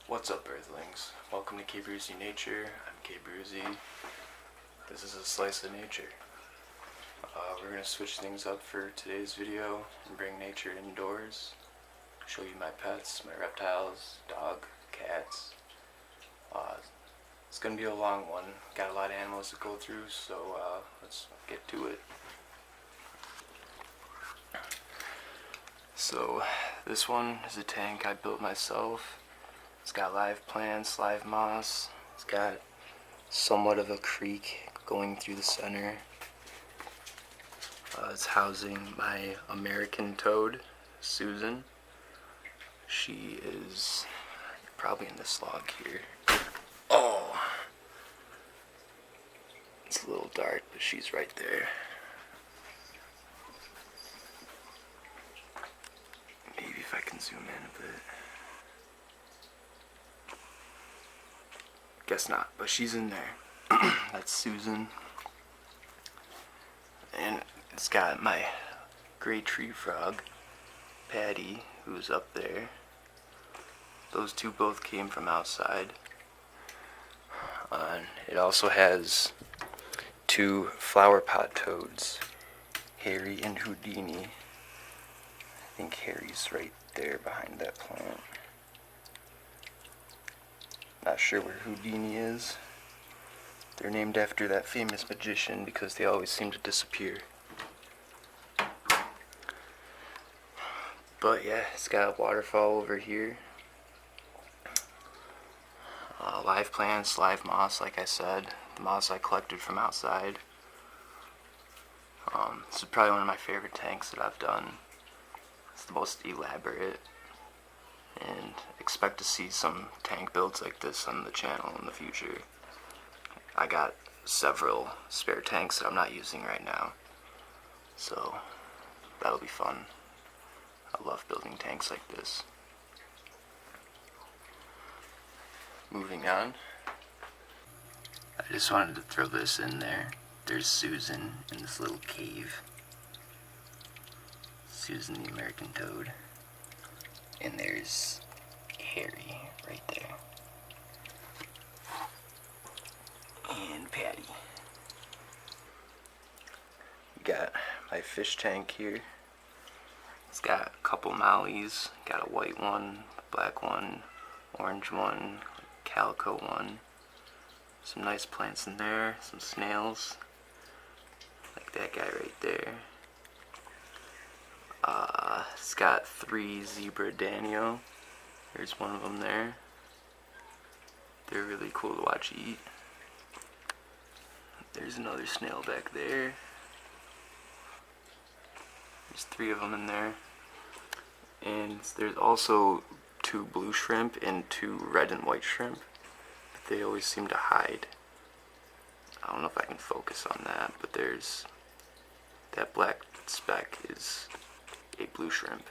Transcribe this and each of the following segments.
What's up, Earthlings? Welcome to K Bruzy Nature. I'm K Bruzy. This is a slice of nature. We're going to switch things up for today's video and bring nature indoors. Show you my pets, my reptiles, dog, cats. It's going to be a long one. Got a lot of animals to go through, so let's get to it. So this one is a tank I built myself. It's got live plants, live moss. It's got somewhat of a creek going through the center. It's housing my American toad, Susan. She is probably in this log here. Oh! It's a little dark, but she's right there. Maybe if I can zoom in a bit. Guess not, but she's in there. That's Susan. And it's got my gray tree frog, Patty, who's up there. Those two both came from outside. It also has two flower pot toads, Harry and Houdini. I think Harry's right there behind that plant. Not sure where Houdini is. They're named after that famous magician because they always seem to disappear. But yeah, it's got a waterfall over here. Live plants, live moss, like I said. The moss I collected from outside. This is probably one of my favorite tanks that I've done. It's the most elaborate, and expect to see some tank builds like this on the channel in the future. I got several spare tanks that I'm not using right now, so that'll be fun. I love building tanks like this. Moving on, I just wanted to throw this in there. There's Susan in this little cave. Susan the American toad. And there's Harry right there. And Patty. Got my fish tank here. It's got a couple mollies. Got a white one, black one, orange one, calico one. Some nice plants in there, some snails. Like that guy right there. It's got 3 zebra danio. There's one of them there. They're really cool to watch eat. There's another snail back there. There's 3 of them in there. And there's also 2 blue shrimp and 2 red and white shrimp. But they always seem to hide. I don't know if I can focus on that, but there's that black speck is a blue shrimp.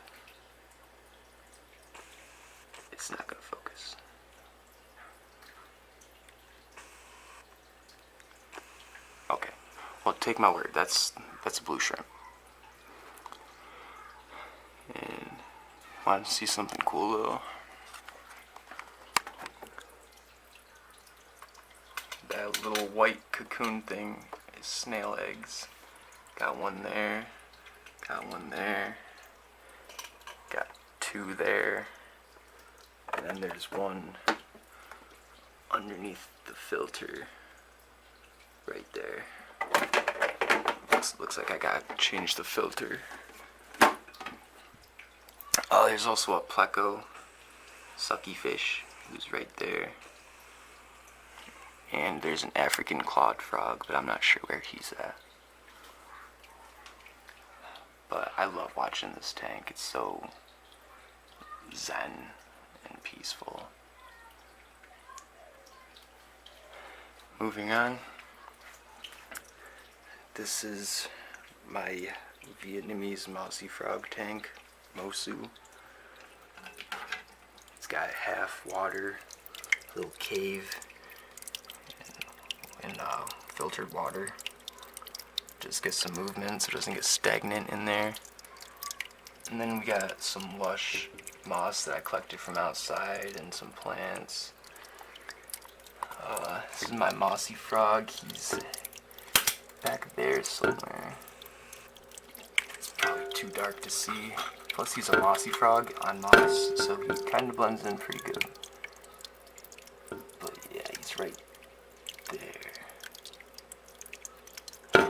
It's not gonna focus. Okay, well, take my word, that's a blue shrimp. And want to see something cool though? That little white cocoon thing is snail eggs. Got one there, got one there, got 2 there, and then there's one underneath the filter right there. Looks like I gotta change the filter. Oh, there's also a pleco sucky fish who's right there. And there's an African clawed frog, but I'm not sure where he's at. But I love watching this tank. It's so zen and peaceful. Moving on. This is my Vietnamese mousy frog tank, Mosu. It's got half water, little cave, and filtered water. Just get some movement so it doesn't get stagnant in there. And then we got some lush moss that I collected from outside and some plants. This is my mossy frog. He's back there somewhere. It's probably too dark to see. Plus he's a mossy frog on moss, so he kind of blends in pretty good. But yeah, he's right there.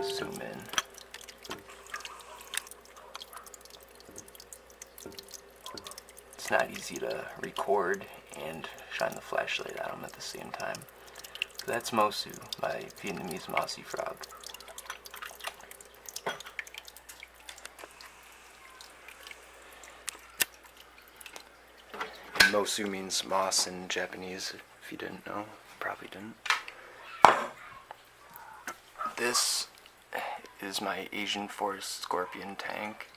Zoom in. It's not easy to record and shine the flashlight at him at the same time. That's Mosu, my Vietnamese mossy frog. And Mosu means moss in Japanese, if you didn't know. Probably didn't. This is my Asian forest scorpion tank.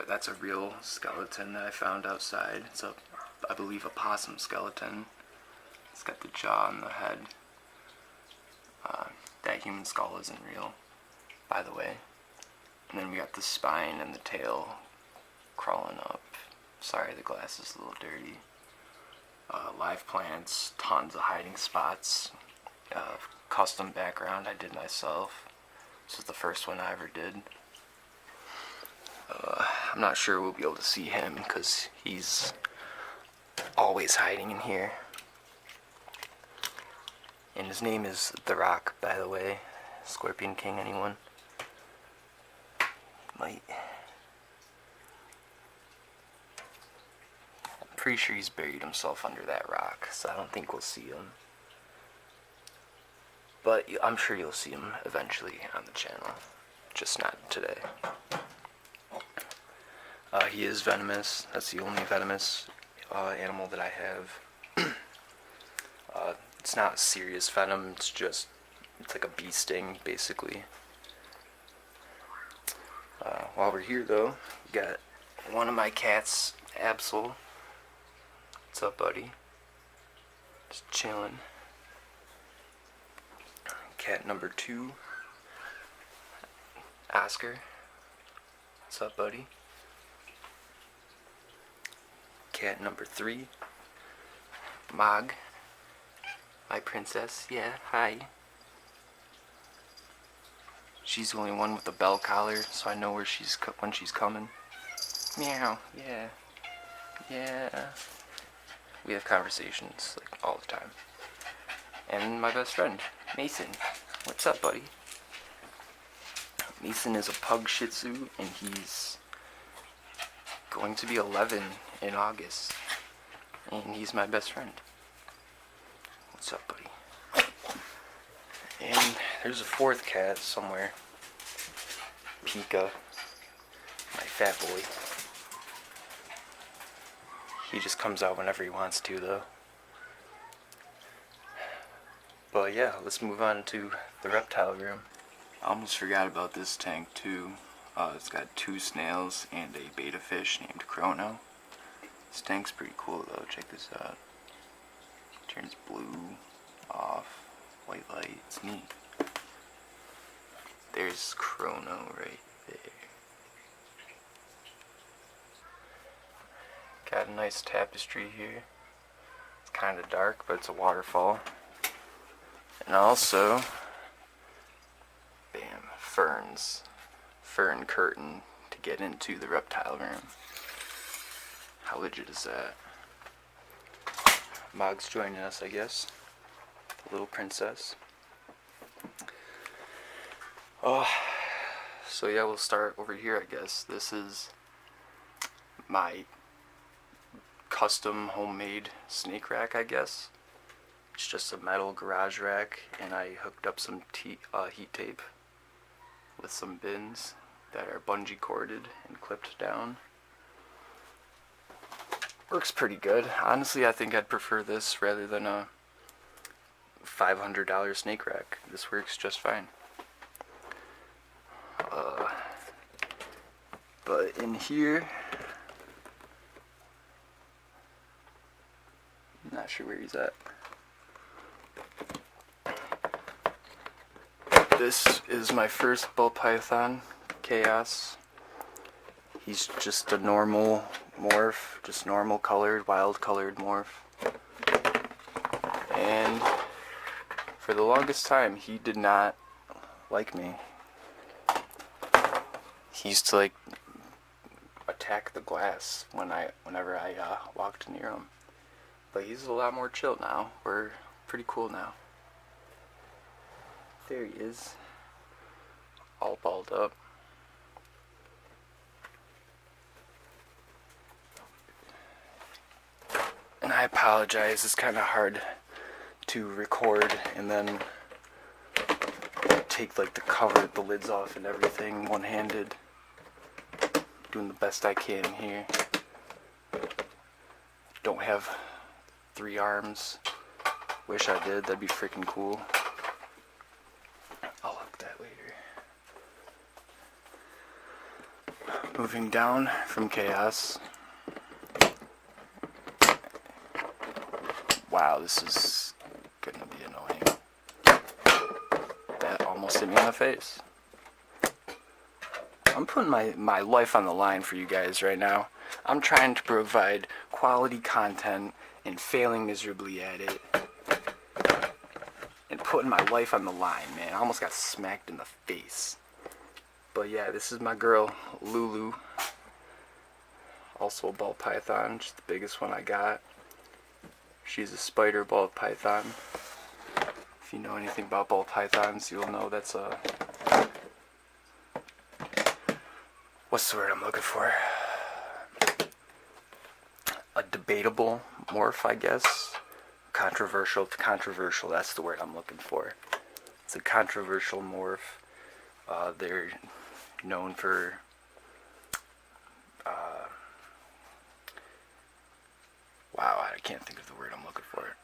That's a real skeleton that I found outside. It's I believe a possum skeleton. It's got the jaw and the head. That human skull isn't real, by the way. And then we got the spine and the tail crawling up. Sorry, the glass is a little dirty. Live plants, tons of hiding spots. Custom background I did myself. This is the first one I ever did. I'm not sure we'll be able to see him because he's always hiding in here. And his name is The Rock, by the way. Scorpion King, anyone? Might. I'm pretty sure he's buried himself under that rock, so I don't think we'll see him. But I'm sure you'll see him eventually on the channel. Just not today. He is venomous. That's the only venomous animal that I have. It's not serious venom. It's like a bee sting, basically. While we're here, though, we got one of my cats, Absol. What's up, buddy? Just chilling. Cat number 2, Oscar. What's up, buddy? Cat number 3, Mog. My princess. Yeah, hi. She's the only one with the bell collar, so I know when she's coming. Meow. Yeah. Yeah. We have conversations like all the time. And my best friend, Mason. What's up, buddy? Mason is a pug shih tzu, and he's going to be 11 in August. And he's my best friend. What's up, buddy? And there's a 4th cat somewhere. Pika. My fat boy. He just comes out whenever he wants to, though. But yeah, let's move on to the reptile room. I almost forgot about this tank too. It's got 2 snails and a betta fish named Chrono. This tank's pretty cool though, check this out. Turns blue, off, white light, it's neat. There's Chrono right there. Got a nice tapestry here. It's kind of dark, but it's a waterfall. And also, bam, ferns. Fern curtain to get into the reptile room. How legit is that? Mog's joining us, I guess. The little princess. Oh, so yeah, we'll start over here, I guess. This is my custom homemade snake rack, I guess. It's just a metal garage rack, and I hooked up some heat tape with some bins that are bungee corded and clipped down. Works pretty good. Honestly, I think I'd prefer this rather than a $500 snake rack. This works just fine. But in here, I'm not sure where he's at. This is my first ball python, Chaos. He's just a normal morph, just normal colored, wild colored morph. And for the longest time, he did not like me. He used to like attack the glass whenever I walked near him. But he's a lot more chill now. We're pretty cool now. There he is, all balled up. And I apologize, it's kind of hard to record and then take like the lids off and everything one-handed. Doing the best I can here. Don't have 3 arms. Wish I did, that'd be freaking cool. I'll look that later. Moving down from chaos. Wow, this is gonna be annoying. That almost hit me in the face. I'm putting my life on the line for you guys right now. I'm trying to provide quality content and failing miserably at it. And putting my life on the line, man. I almost got smacked in the face. But yeah, this is my girl, Lulu. Also a ball python, just the biggest one I got. She's a spider ball python. If you know anything about ball pythons, you'll know that's a... What's the word I'm looking for? A debatable morph, I guess. Controversial, that's the word I'm looking for. It's a controversial morph. They're known for wow, I can't think of the word I'm looking for.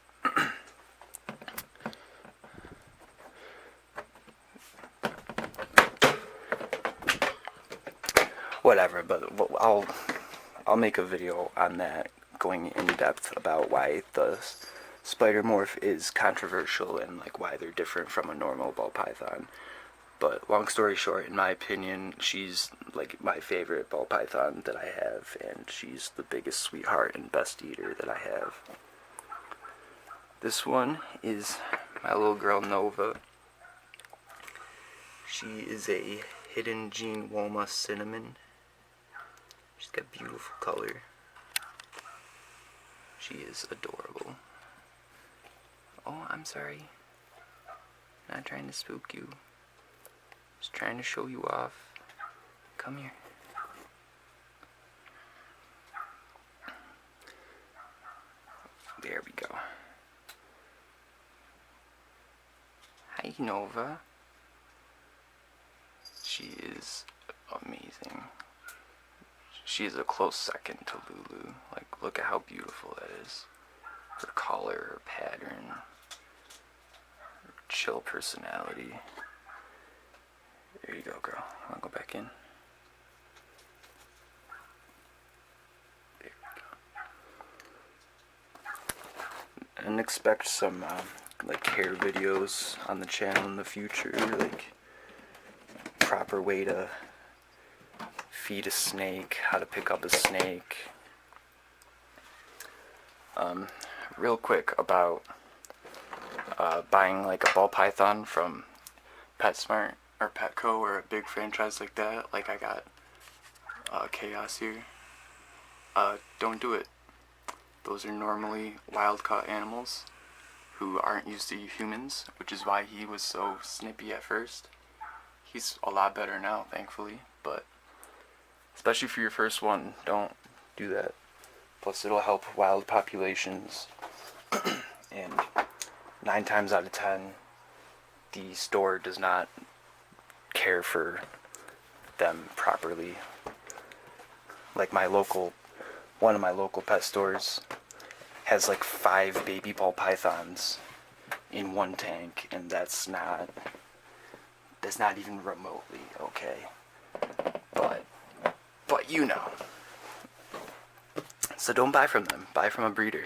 Whatever, but I'll make a video on that, going in depth about why the spider morph is controversial and like why they're different from a normal ball python. But long story short, in my opinion, she's like my favorite ball python that I have, and she's the biggest sweetheart and best eater that I have. This one is my little girl Nova. She is a hidden gene Woma cinnamon. She's got beautiful color. She is adorable. Oh, I'm sorry. Not trying to spook you. Just trying to show you off. Come here. There we go. Hi, Nova. She is amazing. She is a close second to Lulu. Like, look at how beautiful that is. Her color, her pattern, her chill personality. There you go, girl. Wanna go back in? There we go. And expect some like hair videos on the channel in the future, like proper way to feed a snake, how to pick up a snake. Real quick about buying like a ball python from PetSmart or Petco or a big franchise like that, like I got Chaos here. Don't do it. Those are normally wild caught animals who aren't used to humans, which is why he was so snippy at first. He's a lot better now, thankfully, but especially for your first one, don't do that. Plus it'll help wild populations, and 9 times out of 10 the store does not care for them properly. Like one of my local pet stores has like 5 baby ball pythons in one tank, and that's not even remotely okay. But you know. So don't buy from them. Buy from a breeder.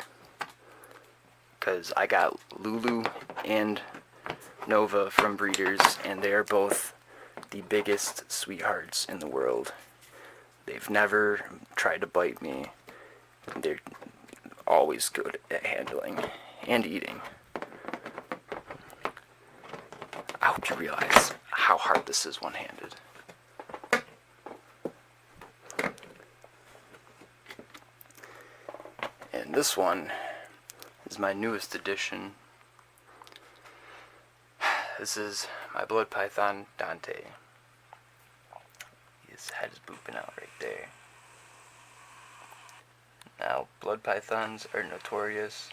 Because I got Lulu and Nova from breeders, and they are both the biggest sweethearts in the world. They've never tried to bite me. They're always good at handling and eating. I hope you realize how hard this is one-handed. And this one is my newest addition. This is my blood python, Dante. His head is booping out right there. Now, blood pythons are notorious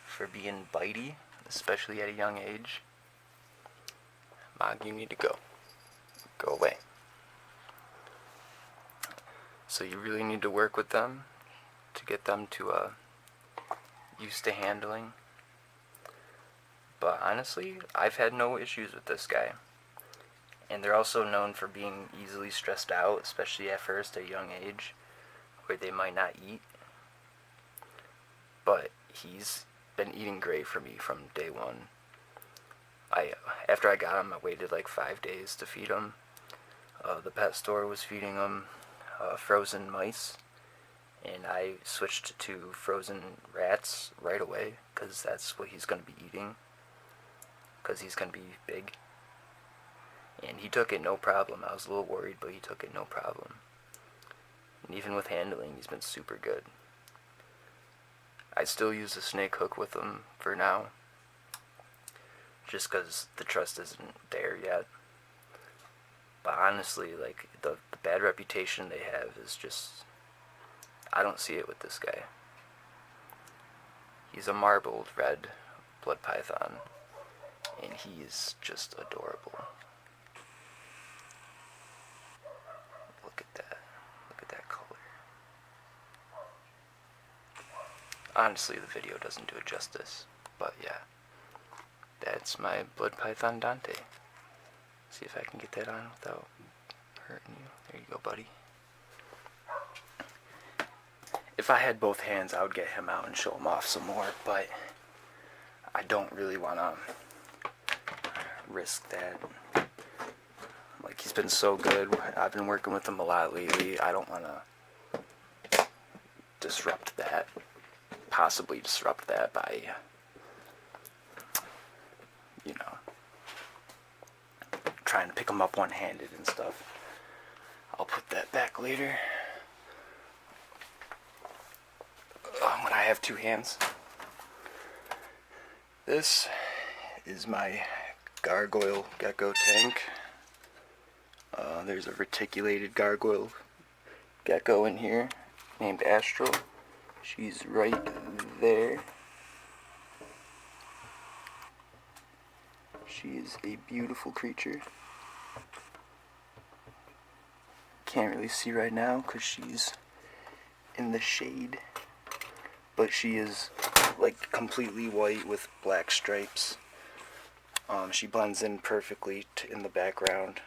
for being bitey, especially at a young age. Mog, you need to go. Go away. So you really need to work with them to get them to used to handling. But honestly, I've had no issues with this guy. And they're also known for being easily stressed out, especially at first at a young age, where they might not eat. But he's been eating great for me from day one. After I got him, I waited like 5 days to feed him. The pet store was feeding him frozen mice, and I switched to frozen rats right away, because that's what he's going to be eating, because he's going to be big. And he took it no problem. I was a little worried, but he took it no problem. And even with handling, he's been super good. I still use a snake hook with him for now, just because the trust isn't there yet. But honestly, like, the bad reputation they have is just, I don't see it with this guy. He's a marbled red blood python, and he is just adorable. Look at that. Look at that color. Honestly, the video doesn't do it justice, but yeah. That's my blood python, Dante. See if I can get that on without hurting you. There you go, buddy. If I had both hands, I would get him out and show him off some more, but I don't really want to risk that. Like, he's been so good. I've been working with him a lot lately. I don't want to disrupt that. Possibly disrupt that by, you know, trying to pick him up one-handed and stuff. I'll put that back later. When I have two hands. This is my gargoyle gecko tank. There's a reticulated gargoyle gecko in here named Astral. She's right there. She is a beautiful creature. Can't really see right now because she's in the shade. But she is like completely white with black stripes. She blends in perfectly in the background.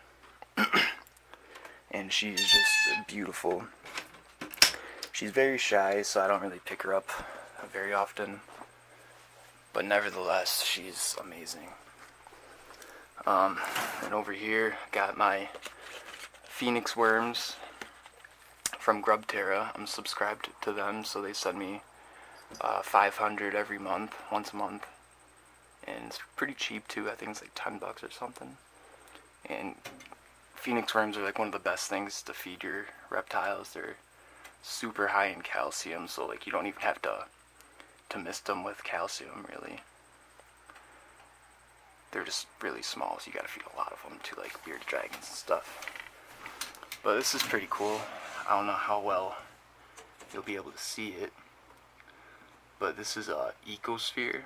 And she's just beautiful. She's very shy, so I don't really pick her up very often. But nevertheless, she's amazing. And over here, got my phoenix worms from Grubterra. I'm subscribed to them, so they send me 500 every month, once a month. And it's pretty cheap too. I think it's like $10 or something. And phoenix worms are like one of the best things to feed your reptiles. They're super high in calcium, so like you don't even have to mist them with calcium, really. They're just really small, so you gotta feed a lot of them to like bearded dragons and stuff. But this is pretty cool. I don't know how well you'll be able to see it, but this is a ecosphere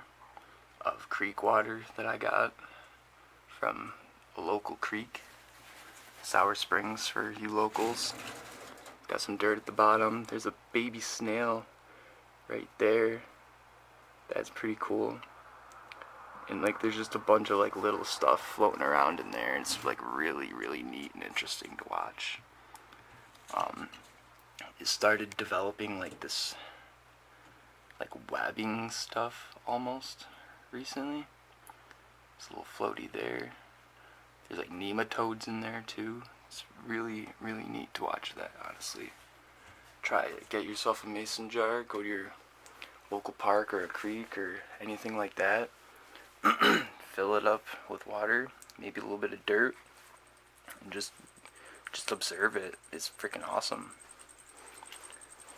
of creek water that I got from a local creek. Sour Springs for you locals. Got some dirt at the bottom. There's a baby snail right there. That's pretty cool. And like there's just a bunch of like little stuff floating around in there. It's like really, really neat and interesting to watch. It started developing like this like webbing stuff almost recently. It's a little floaty there. There's like nematodes in there too. It's really, really neat to watch that, honestly. Try it. Get yourself a mason jar, go to your local park or a creek or anything like that. Fill it up with water, maybe a little bit of dirt, and just observe it. It's freaking awesome.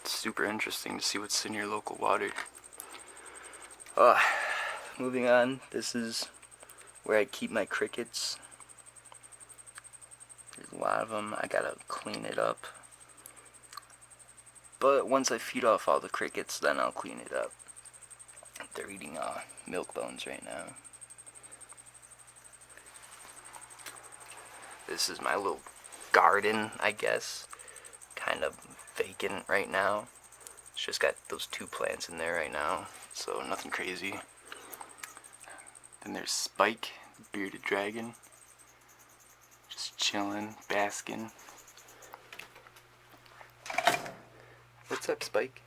It's super interesting to see what's in your local water. Moving on, this is where I keep my crickets. There's a lot of them. I gotta clean it up. But once I feed off all the crickets, then I'll clean it up. They're eating milk bones right now. This is my little garden, I guess. Kind of vacant right now. It's just got those 2 plants in there right now, so nothing crazy. Then there's Spike, the bearded dragon. Just chilling, basking. What's up, Spike?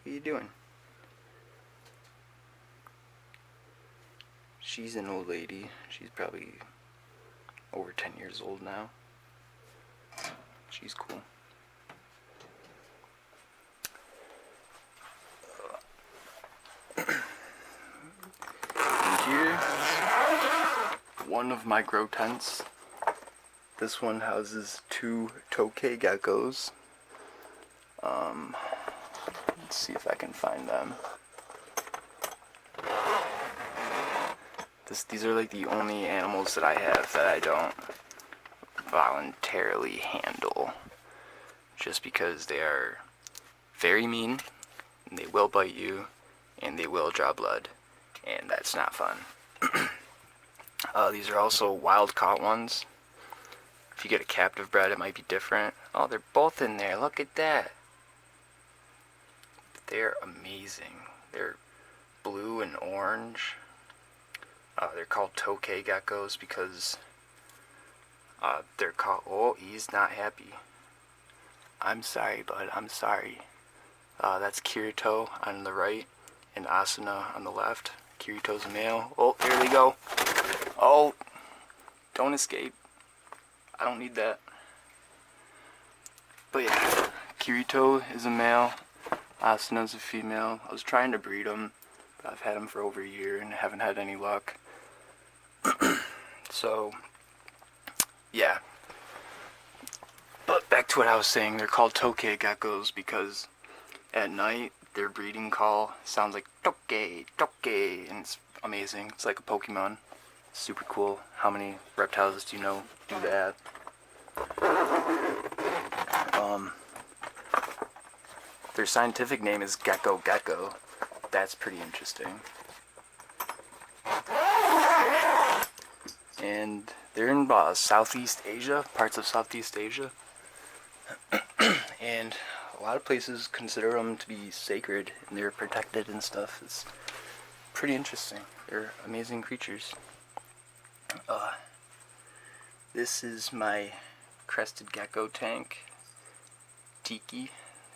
What are you doing? She's an old lady. She's probably over 10 years old now. She's cool. And here, one of my grow tents. This one houses 2 tokay geckos. Let's see if I can find them. These are like the only animals that I have that I don't voluntarily handle, just because they are very mean, and they will bite you, and they will draw blood, and that's not fun. These are also wild caught ones. If you get a captive bred, it might be different. Oh, they're both in there. Look at that. They're amazing. They're blue and orange. They're called tokay geckos because they're called... Oh, he's not happy. I'm sorry, bud. I'm sorry. That's Kirito on the right and Asuna on the left. Kirito's a male. Oh, there they go. Oh, don't escape. I don't need that. But yeah, Kirito is a male. Asuna's a female. I was trying to breed them, but I've had them for over a year and haven't had any luck. So, yeah. But back to what I was saying, they're called tokay geckos because at night their breeding call sounds like tokay, tokay, and it's amazing. It's like a Pokemon. Super cool. How many reptiles do you know do that? Their scientific name is gecko gecko. That's pretty interesting. And they're in Southeast Asia, parts of Southeast Asia. And a lot of places consider them to be sacred, and they're protected and stuff. It's pretty interesting. They're amazing creatures. This is my crested gecko tank. Tiki,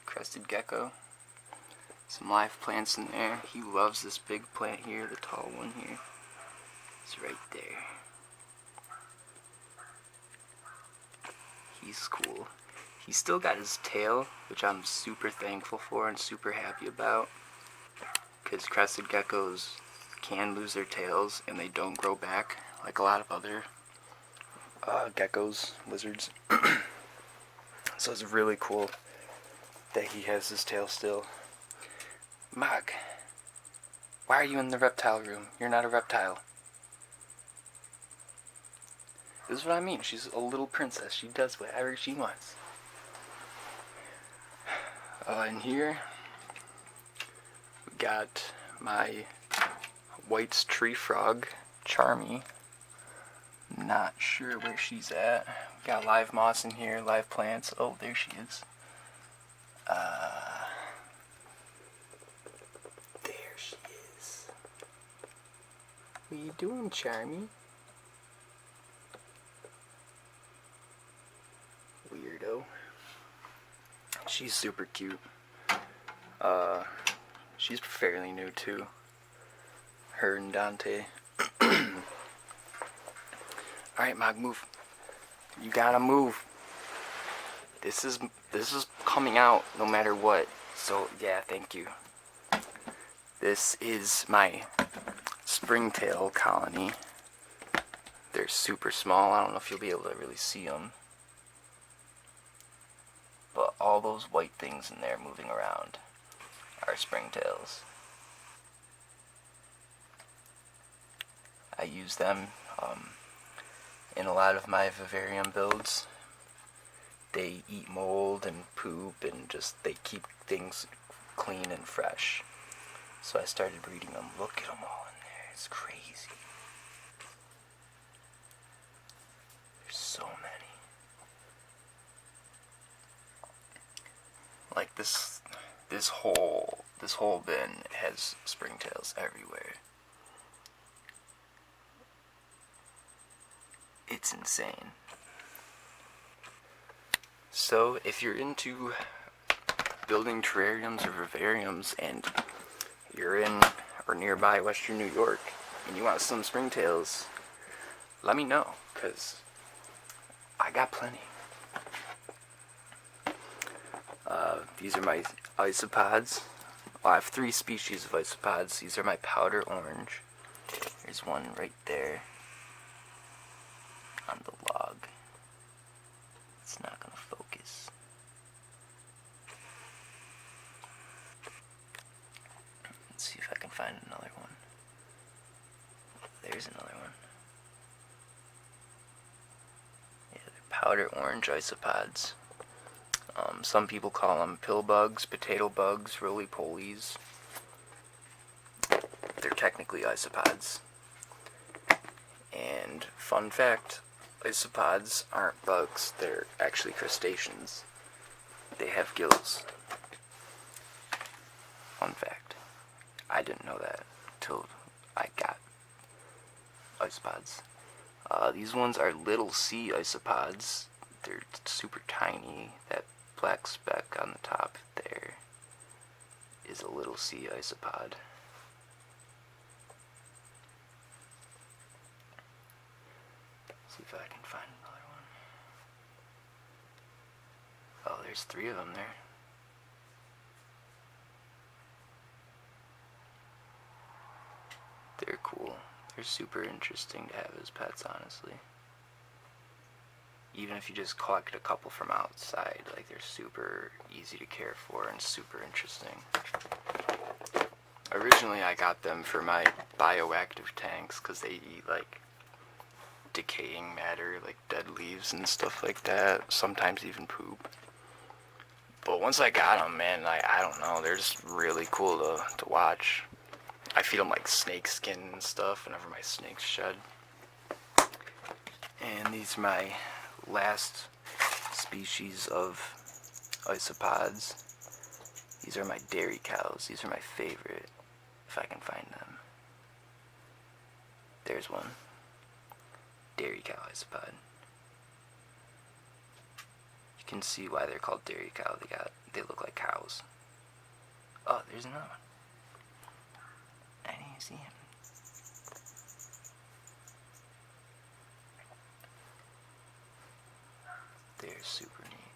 crested gecko. Some live plants in there. He loves this big plant here, the tall one here. It's right there. He's cool. He's still got his tail, which I'm super thankful for and super happy about. Because crested geckos can lose their tails and they don't grow back like a lot of other geckos, lizards. So it's really cool that he has his tail still. Mog, why are you in the reptile room? You're not a reptile. This is what I mean. She's a little princess. She does whatever she wants. In here, we got my White's tree frog, Charmy. Not sure where she's at. We got live moss in here, live plants. Oh, there she is. There she is. What are you doing, Charmy? Weirdo. She's super cute. She's fairly new too. Her and Dante. Alright, Mog, move. You gotta move. This is coming out no matter what. So yeah, thank you. This is my springtail colony. They're super small. I don't know if you'll be able to really see them. But all those white things in there moving around are springtails. I use them in a lot of my vivarium builds. They eat mold and poop and just they keep things clean and fresh. So I started breeding them. Look at them all in there. It's crazy. There's so many. Like this whole bin has springtails everywhere. It's insane. So if you're into building terrariums or vivariums and you're in or nearby Western New York and you want some springtails, let me know, because I got plenty. These are my isopods. Well, I have 3 species of isopods. These are my powder orange. There's one right there on the log. It's not going to focus. Let's see if I can find another one. There's another one. Yeah, they're powder orange isopods. Some people call them pill bugs, potato bugs, roly-polies. They're technically isopods. And fun fact, isopods aren't bugs, they're actually crustaceans. They have gills. Fun fact. I didn't know that until I got isopods. These ones are little sea isopods. They're super tiny. That black speck on the top there is a little sea isopod. See if I can find another one. Oh, there's 3 of them there. They're cool. They're super interesting to have as pets, honestly. Even if you just collect a couple from outside, like they're super easy to care for and super interesting. Originally I got them for my bioactive tanks because they eat like decaying matter, like dead leaves and stuff like that, sometimes even poop. But once I got them, man, I don't know, they're just really cool to watch. I feed them like snake skin and stuff whenever my snakes shed. And these are my last species of isopods. These are my dairy cows. These are my favorite, if I can find them. There's one. Dairy cow isopod. You can see why they're called dairy cow. They look like cows. Oh, there's another one. I didn't see him. They're super neat.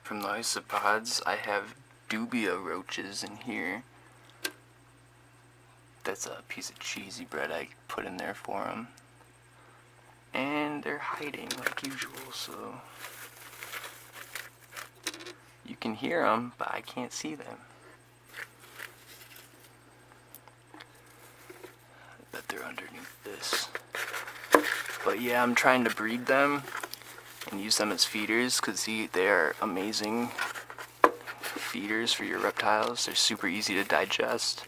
From the isopods, I have dubia roaches in here. That's a piece of cheesy bread I put in there for them. And they're hiding like usual, so you can hear them, but I can't see them. I bet they're underneath this. But yeah, I'm trying to breed them and use them as feeders because they are amazing feeders for your reptiles. They're super easy to digest,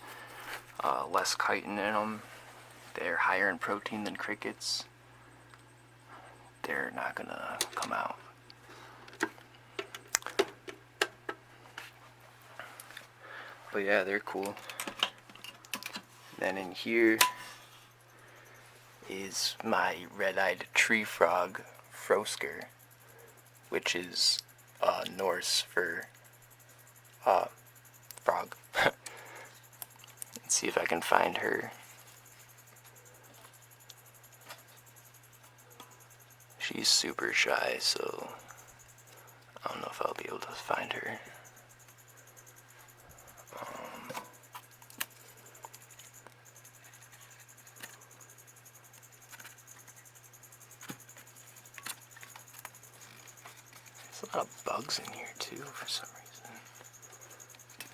less chitin in them. They're higher in protein than crickets. They're not gonna come out. But yeah, they're cool. Then in here is my red-eyed tree frog, Frosker, which is Norse for frog. Let's see if I can find her. She's super shy, so I don't know if I'll be able to find her. There's a lot of bugs in here too for some reason.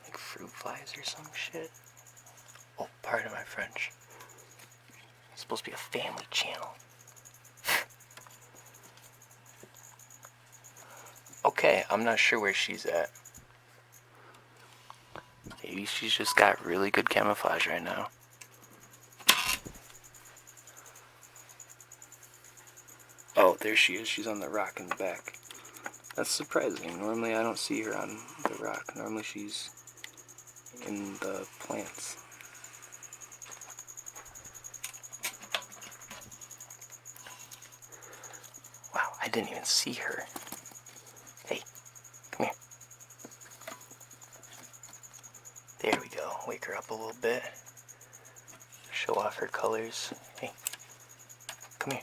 Like fruit flies or some shit. Oh, pardon my French. It's supposed to be a family channel. Okay, I'm not sure where she's at. Maybe she's just got really good camouflage right now. Oh, there she is. She's on the rock in the back. That's surprising. Normally I don't see her on the rock. Normally she's in the plants. Wow, I didn't even see her. Hey, come here. There we go. Wake her up a little bit. Show off her colors. Hey, come here.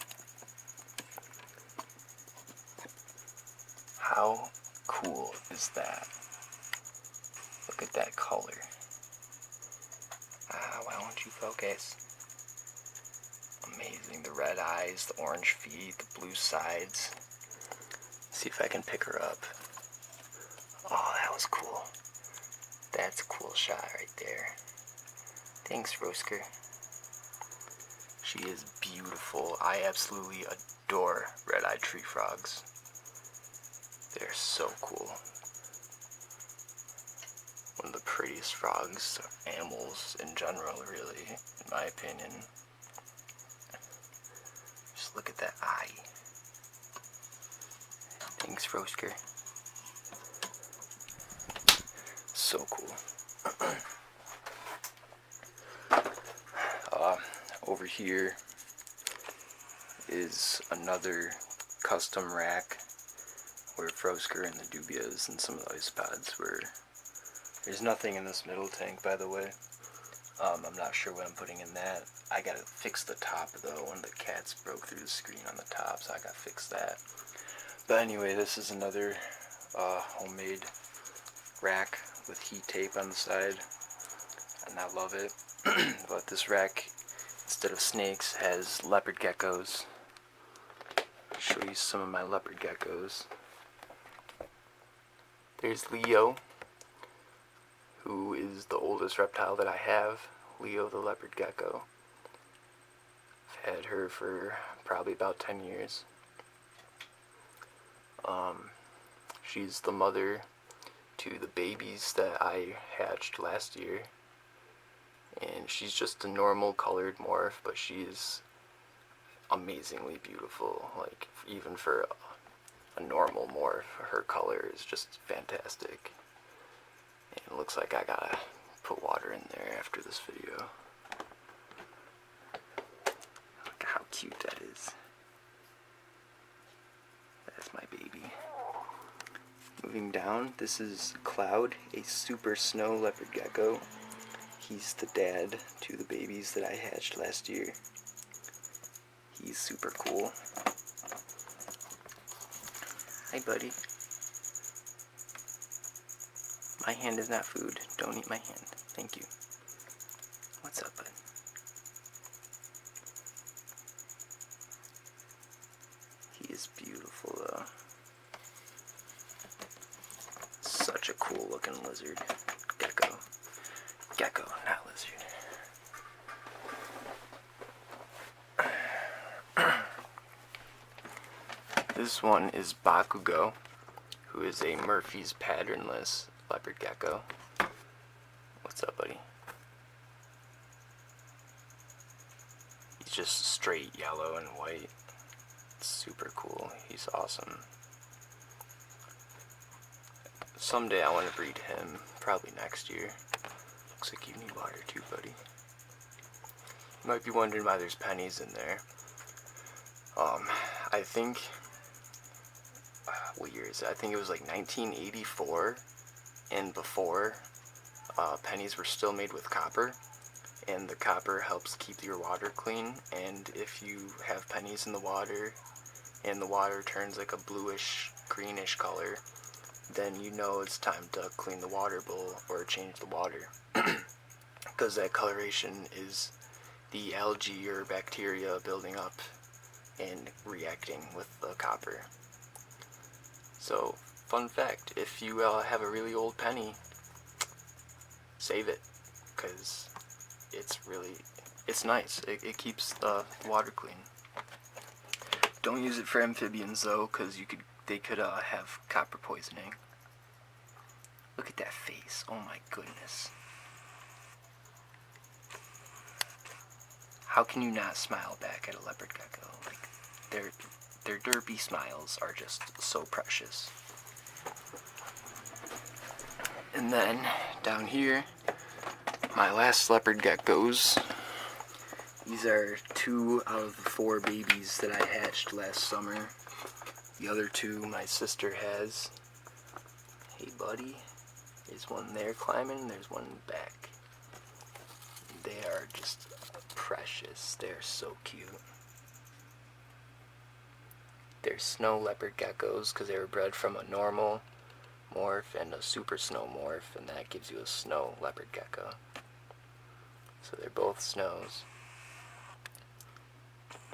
How cool is that? Look at that color. Why don't you focus? Amazing. The red eyes, the orange feet, the blue sides. See if I can pick her up. Oh, that was cool. That's a cool shot right there. Thanks, Rosker. She is beautiful. I absolutely adore red-eyed tree frogs. They're so cool. One of the prettiest frogs, animals in general, really, in my opinion. Just look at that eye. Thanks, Rosker. So cool. Over here is another custom rack where Frosker and the dubias and some of the isopods were. There's nothing in this middle tank, by the way. I'm not sure what I'm putting in that. I gotta fix the top though. One of the cats broke through the screen on the top, so I gotta fix that. But anyway, this is another homemade rack with heat tape on the side, and I love it. But this rack, instead of snakes, has leopard geckos. I'll show you some of my leopard geckos. There's Leo, who is the oldest reptile that I have. Leo the leopard gecko. I've had her for probably about 10 years. She's the mother to the babies that I hatched last year. And she's just a normal colored morph, but she is amazingly beautiful. Like, even for a normal morph, her color is just fantastic. And it looks like I gotta put water in there after this video. Look how cute that is. That's my baby. Moving down, this is Cloud, a super snow leopard gecko. He's the dad to the babies that I hatched last year. He's super cool. Hi, buddy. My hand is not food. Don't eat my hand. Thank you. What's up, bud? He is beautiful, though. Such a cool looking lizard. Gecko. Gecko, not lizard. This one is Bakugo, who is a Murphy's patternless leopard gecko. What's up, buddy? He's just straight yellow and white. It's super cool. He's awesome. Someday I want to breed him, probably next year. Looks like you need water too, buddy. You might be wondering why there's pennies in there. I think, what year is it? I think it was like 1984 and before. Pennies were still made with copper, and the copper helps keep your water clean, and if you have pennies in the water, and the water turns like a bluish, greenish color, then you know it's time to clean the water bowl or change the water. Because that coloration is the algae or bacteria building up and reacting with the copper. So, fun fact, if you have a really old penny, save it, because it's nice. It keeps the water clean. Don't use it for amphibians though, because they could have copper poisoning. Look at that face. Oh my goodness. How can you not smile back at a leopard gecko? Like, their derpy smiles are just so precious. And then down here, my last leopard geckos. These are 2 out of the 4 babies that I hatched last summer. The other 2 my sister has. Hey buddy, there's one there climbing, there's one in the back. They are just precious. They're so cute. They're snow leopard geckos because they were bred from a normal morph and a super snow morph, and that gives you a snow leopard gecko. So they're both snows.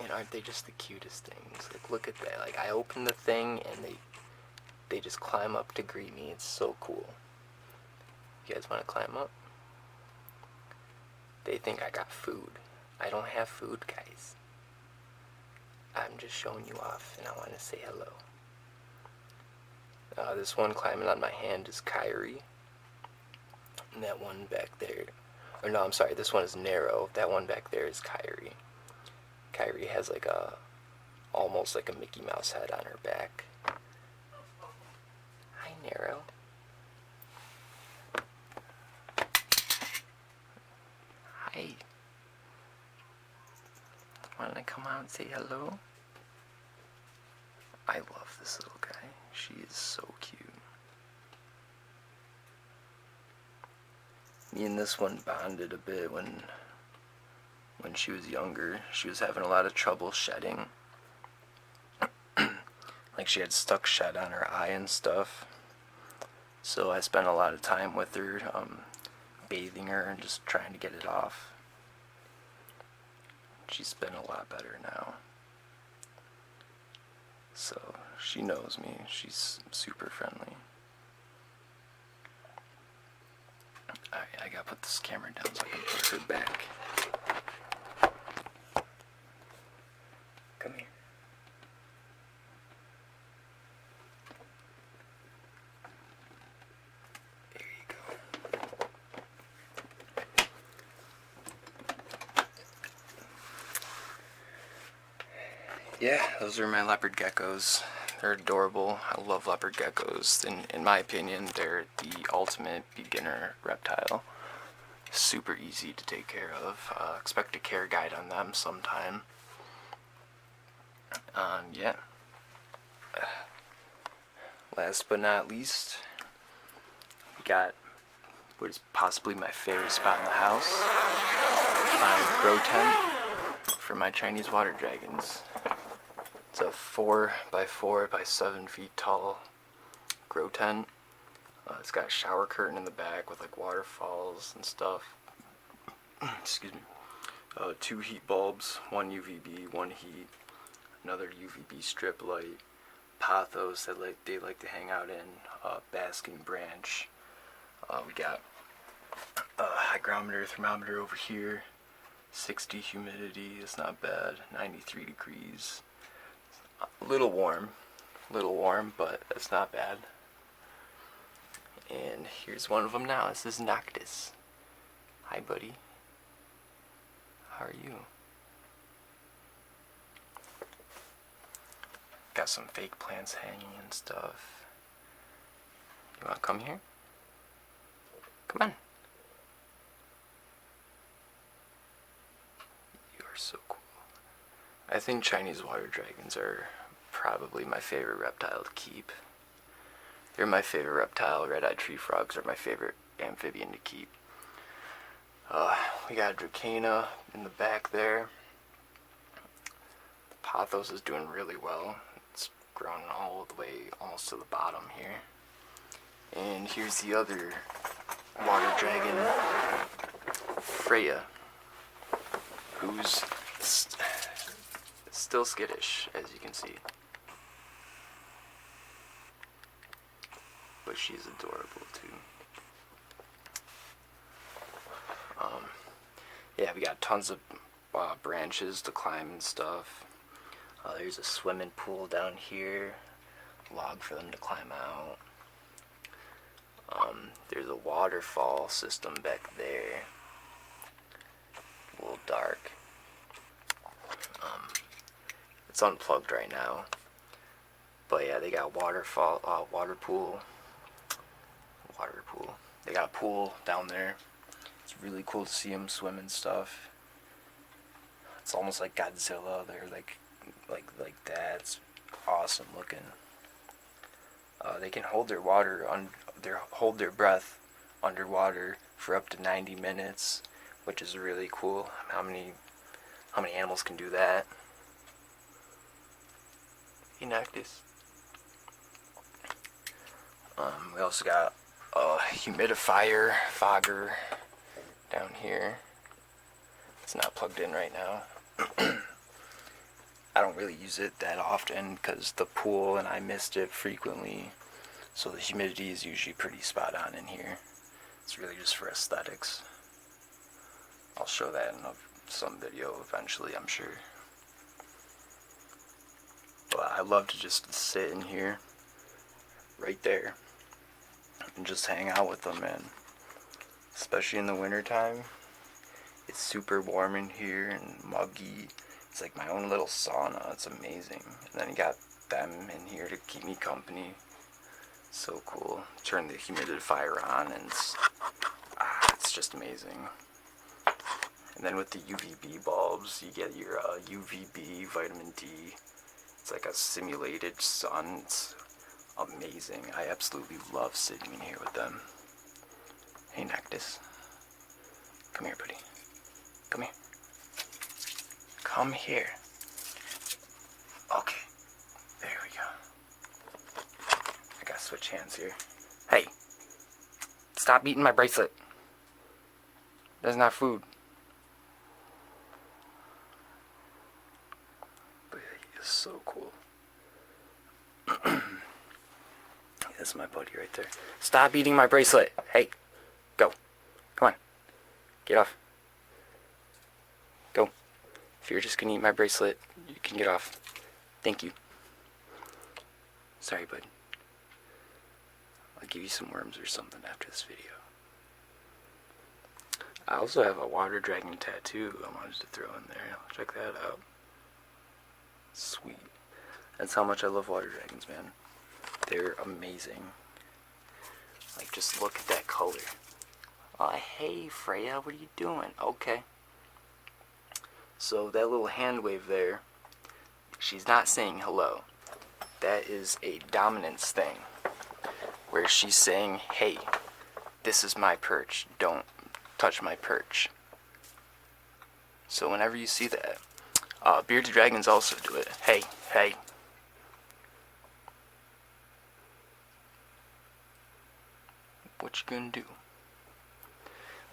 And aren't they just the cutest things? Like, look at that. Like, I open the thing and they just climb up to greet me. It's so cool. You guys want to climb up? They think I got food. I don't have food, guys. I'm just showing you off, and I want to say hello. This one climbing on my hand is Kyrie. And that one back there... Or no, I'm sorry, this one is Narrow. That one back there is Kyrie. Kyrie has like almost like a Mickey Mouse head on her back. Hi, Narrow. Hi. Want to come out and say hello? I love this little guy. She is so cute. Me and this one bonded a bit when she was younger. She was having a lot of trouble shedding. Like, she had stuck shed on her eye and stuff. So I spent a lot of time with her, bathing her and just trying to get it off. She's been a lot better now. So she knows me. She's super friendly. Alright, I gotta put this camera down so I can put her back. Come here. There you go. Yeah, those are my leopard geckos. They're adorable. I love leopard geckos. In my opinion, they're the ultimate beginner reptile. Super easy to take care of. Expect a care guide on them sometime. Yeah. Last but not least, we got what is possibly my favorite spot in the house. My grow tent for my Chinese water dragons. It's a 4x4 by 7 feet tall grow tent. It's got a shower curtain in the back with like waterfalls and stuff. Excuse me. 2 heat bulbs, 1 UVB, 1 heat, another UVB strip light, pothos that they like to hang out in, basking branch. We got a hygrometer, thermometer over here, 60 humidity, it's not bad, 93 degrees. A little warm, but it's not bad. And here's one of them now. This is Noctis. Hi, buddy. How are you? Got some fake plants hanging and stuff. You wanna come here? Come on. You are so cool. I think Chinese water dragons are probably my favorite reptile to keep. They're my favorite reptile. Red-eyed tree frogs are my favorite amphibian to keep. We got Dracana in the back there. Pothos is doing really well. grown all the way almost to the bottom here. And here's the other water dragon, Freya, who's still skittish, as you can see. But she's adorable too. Yeah, we got tons of branches to climb and stuff. There's a swimming pool down here, log for them to climb out. There's a waterfall system back there. A little dark. It's unplugged right now. But yeah, they got water pool. They got a pool down there. It's really cool to see them swim and stuff. It's almost like Godzilla. They're like that. It's awesome looking. They can hold their hold their breath underwater for up to 90 minutes, which is really cool. How many animals can do that? Enactus. We also got a humidifier, fogger down here. It's not plugged in right now. I don't really use it that often because the pool and I missed it frequently, so the humidity is usually pretty spot on in here. It's really just for aesthetics. I'll show that in some video eventually, I'm sure. But I love to just sit in here, right there, and just hang out with them, man. Especially in the wintertime. It's super warm in here and muggy. It's like my own little sauna. It's amazing. And then you got them in here to keep me company. So cool. Turn the humidifier on and it's just amazing. And then with the UVB bulbs, you get your UVB vitamin D. It's like a simulated sun. It's amazing. I absolutely love sitting in here with them. Hey, Nactus. Come here, buddy. Come here. Come here. Okay. There we go. I gotta switch hands here. Hey. Stop eating my bracelet. That's not food. But yeah, he is so cool. That's my buddy right there. Stop eating my bracelet. Hey. Go. Come on. Get off. Go. If you're just gonna eat my bracelet, you can get off. Thank you. Sorry, bud. I'll give you some worms or something after this video. I also have a water dragon tattoo I wanted to throw in there. Check that out. Sweet. That's how much I love water dragons, man. They're amazing. Like, just look at that color. Hey, Freya, what are you doing? Okay. So that little hand wave there, she's not saying hello. That is a dominance thing, where she's saying, hey, this is my perch. Don't touch my perch. So whenever you see that, bearded dragons also do it. Hey, hey. What you gonna do?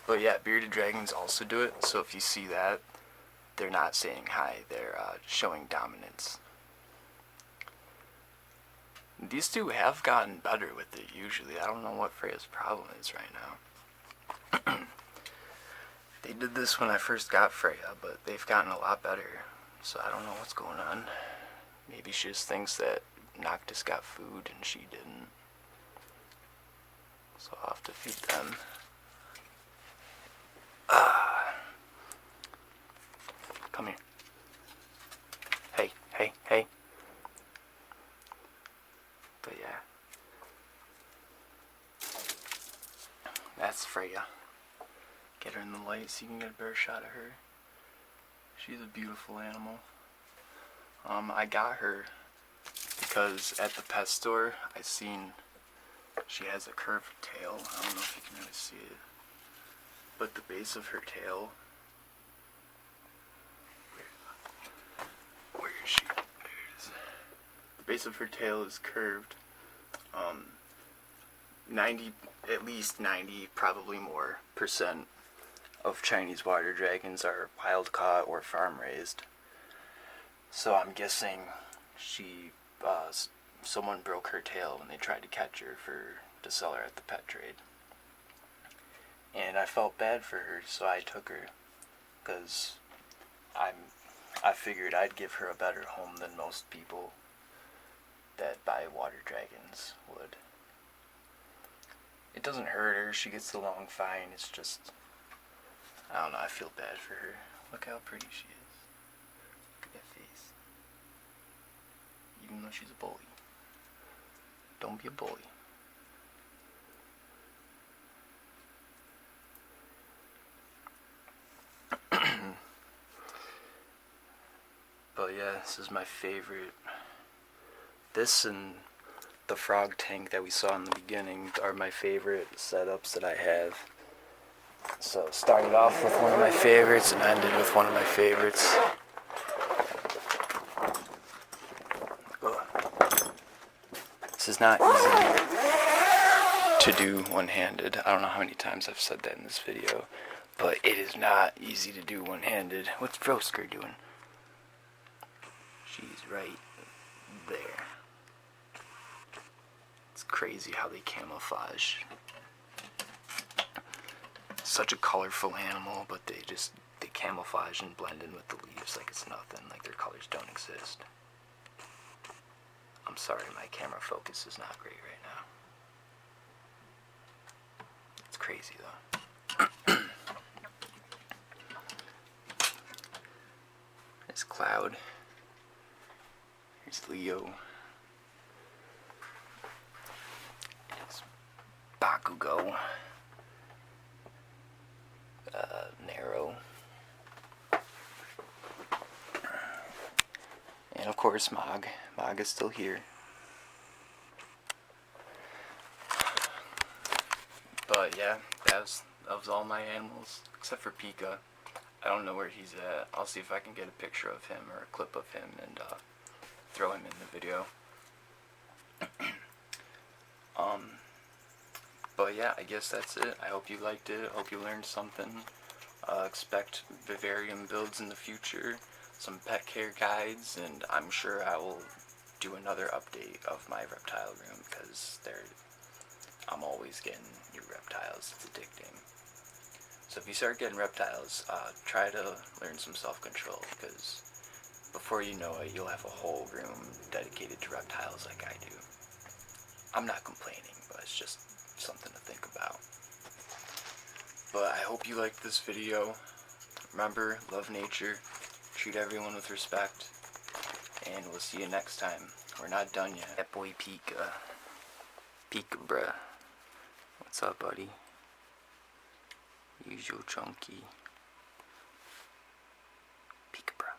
But yeah, bearded dragons also do it. So if you see that, they're not saying hi. They're showing dominance. These two have gotten better with it usually. I don't know what Freya's problem is right now. They did this when I first got Freya, but they've gotten a lot better. So I don't know what's going on. Maybe she just thinks that Noctis got food and she didn't. So I'll have to feed them. Come here. Hey, hey, hey. But yeah. That's Freya. Get her in the light so you can get a better shot of her. She's a beautiful animal. I got her because at the pet store I seen she has a curved tail. I don't know if you can really see it. But the base of her tail, where is she? There it is. The base of her tail is curved. 90, at least 90, probably more % of Chinese water dragons are wild caught or farm raised. So I'm guessing someone broke her tail when they tried to catch her to sell her at the pet trade. And I felt bad for her, so I took her, because I figured I'd give her a better home than most people that buy water dragons would. It doesn't hurt her, she gets along fine, it's just, I don't know, I feel bad for her. Look how pretty she is. Look at that face. Even though she's a bully. Don't be a bully. But yeah, this is my favorite. This and the frog tank that we saw in the beginning are my favorite setups that I have. So started off with one of my favorites and ended with one of my favorites. This is not easy to do one-handed. I don't know how many times I've said that in this video, but it is not easy to do one-handed. What's Brosker doing? She's right there. It's crazy how they camouflage. Such a colorful animal, but they camouflage and blend in with the leaves like it's nothing, like their colors don't exist. I'm sorry, my camera focus is not great right now. It's crazy though. There's Cloud. Here's Leo. It's Bakugo. Narrow. And of course Mog. Mog is still here. But yeah, that was all my animals, except for Pika. I don't know where he's at. I'll see if I can get a picture of him or a clip of him and throw him in the video. But yeah, I guess that's it. I hope you liked it. I hope you learned something. Expect vivarium builds in the future, some pet care guides, and I'm sure I will do another update of my reptile room, because I'm always getting new reptiles. It's addicting. So if you start getting reptiles, try to learn some self-control, because before you know it, you'll have a whole room dedicated to reptiles like I do. I'm not complaining, but it's just something to think about. But I hope you liked this video. Remember, love nature, treat everyone with respect, and we'll see you next time. We're not done yet. That boy Pika. Pika, bruh. What's up, buddy? Usual chunky. Pika, bruh.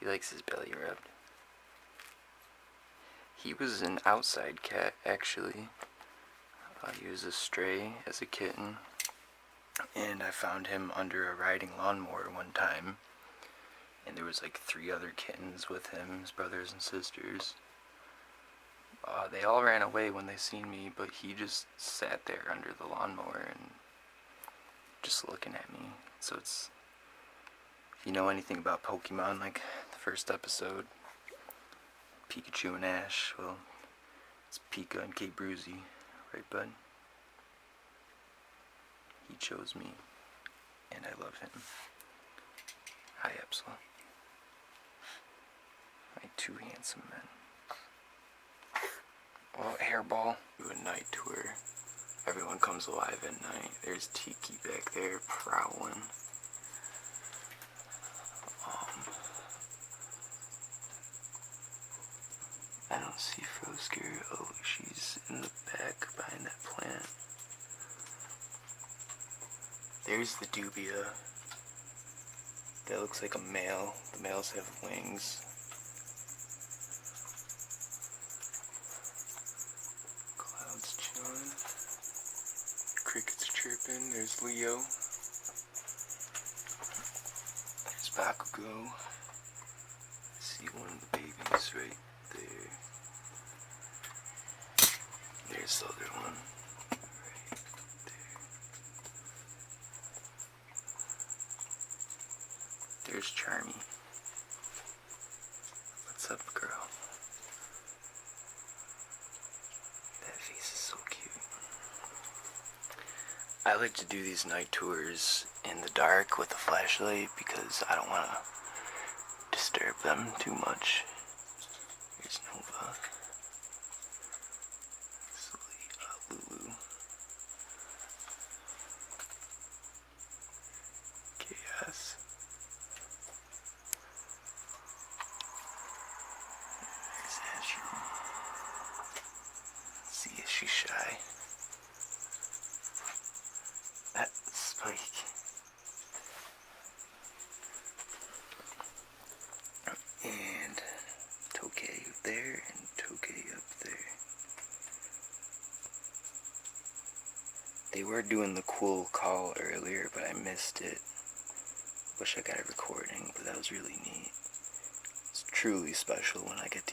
He likes his belly rubbed. He was an outside cat, actually. He was a stray as a kitten, and I found him under a riding lawnmower one time, and there was like 3 other kittens with him, his brothers and sisters. They all ran away when they seen me, but he just sat there under the lawnmower and just looking at me. So it's, if you know anything about Pokemon, like the first episode, Pikachu and Ash, well, it's Pika and Kate Bruzy, right, bud? He chose me, and I love him. Hi, Epsilon. My 2 handsome men. Well, Hairball. Do a night tour. Everyone comes alive at night. There's Tiki back there prowling. I don't see Frosker. Oh, she's in the back behind that plant. There's the dubia. That looks like a male. The males have wings. Cloud's chilling. Cricket's chirping. There's Leo. There's Bakugo. I see one of the babies. There's the other one. Right there. There's Charmy. What's up, girl? That face is so cute. I like to do these night tours in the dark with a flashlight because I don't want to disturb them too much. Here's Nova. Lulu. Chaos. There's Asher. Let's see, is she shy? That Spike. And Tokay there and Tokay up there. They were doing the cool call earlier, but I missed it. Wish I got a recording, but that was really neat. It's truly special when I get